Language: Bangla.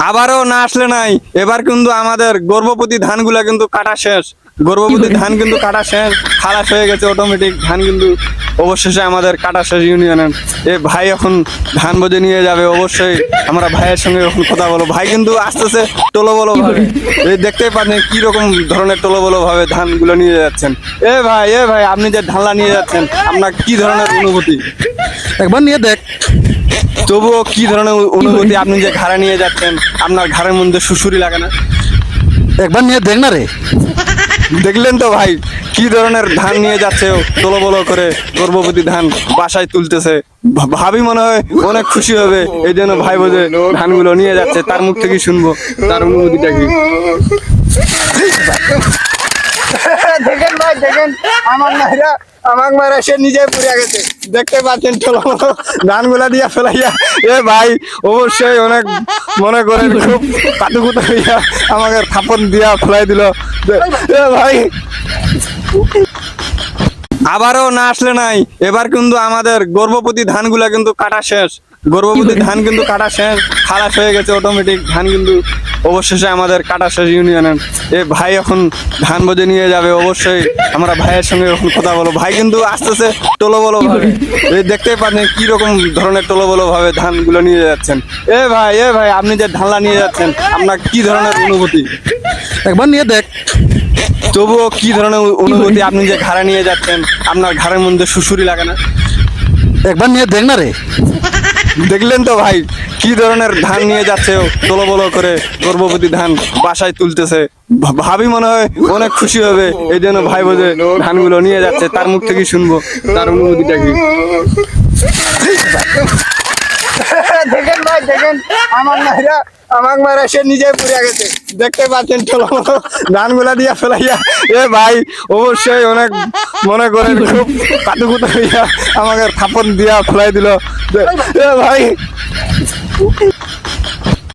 আবারও না আসলে নাই। এবার কিন্তু আমাদের গর্ভবতী ধানগুলা কিন্তু কাটা শেষ। গর্ভবতী ধান কিন্তু কাটা শেষ, খালাস হয়ে গেছে অটোমেটিক ধান কিন্তু অবশেষে আমাদের কাটা শেষ ইউনিয়নের। এ ভাই এখন ধান বোঝে নিয়ে যাবে, অবশ্যই আমরা ভাইয়ের সঙ্গে এখন কথা বলবো। ভাই কিন্তু আসতেছে টোলোবলো ভাবে, এই দেখতেই পাচ্ছেন কি রকম ধরনের টোলোবলো ভাবে ধানগুলো নিয়ে যাচ্ছেন। এ ভাই আপনি যে ধানলা নিয়ে যাচ্ছেন আপনার কি ধরনের অনুভূতি? একবার নিয়ে দেখ। তবুও কি ধরনের অনুভূতি? আপনি যে ঘাড়ে নিয়ে যাচ্ছেন আপনার ঘাড়ের মধ্যে সুসুরি লাগে না? একবার নিয়ে দেখ না রে। দেখলেন তো ভাই কি ধরনের ধান নিয়ে যাচ্ছে ও, তোলো বলো করে গর্ভবতী ধান বাসায় তুলতেছে। ভাবি মনে হয় অনেক খুশি হবে, এই জন্য ভাই বোঝে ধানগুলো নিয়ে যাচ্ছে। তার মুখ থেকে শুনবো তার অনুভূতিটা কি। দেখেন ভাই দেখেন, আমার মায়েরা সে নিজে পুড়ে গেছে, দেখতে পাচ্ছেন ধানগুলা দিয়া ফেলাইয়া। এ ভাই অবশ্যই অনেক মনে করে খুব কাতুকুতো হইয়া আমাকে থাপন দিয়া ফেলাই দিল। এ ভাই আবারও না আসলে নাই। এবার কিন্তু আমাদের গর্ভবতী ধানগুলা কিন্তু কাটা শেষ। গর্ভবতী ধান কিন্তু কাটা শেষ, খালাস হয়ে গেছে অটোমেটিক ধান কিন্তু অবশেষে আমাদের কাটা শেষ ইউনিয়নের। এ ভাই এখন ধান বোঝে নিয়ে যাবে, অবশ্যই আমরা ভাইয়ের সঙ্গে এখন কথা বলবো। ভাই কিন্তু আসতেছে টোলোবলো ভাবে, এই দেখতেই পাচ্ছেন কি রকম ধরনের টোলোবলো ভাবে ধানগুলো নিয়ে যাচ্ছেন। এ ভাই আপনি যে ধানলা নিয়ে যাচ্ছেন আপনার কি ধরনের অনুভূতি? একবার নিয়ে দেখ। তবুও কি ধরনের অনুভূতি? আপনি যে ঘাড়ে নিয়ে যাচ্ছেন আপনার ঘাড়ের মধ্যে সুসুরি লাগে না? একবার নিয়ে দেখ না রে। দেখলেন তো ভাই কি ধরনের ধান নিয়ে যাচ্ছে ও, তোলো বলো করে গর্ভবতী ধান বাসায় তুলতেছে। ভাবি মনে হয় অনেক খুশি হবে, এই জন্য ভাই বোঝে ধানগুলো নিয়ে যাচ্ছে। তার মুখ থেকে শুনবো তার অনুভূতিটা কি। দেখেন ভাই দেখেন, আমার মায়েরা সে নিজে পুড়ে গেছে, দেখতে পাচ্ছেন টোলোবলো ধানগুলা দিয়া ফেলাইয়া। এ ভাই অবশ্যই অনেক মনে করে খুব কাতুকুতো হইয়া আমাকে থাপন দিয়া ফেলাই দিল। এ ভাই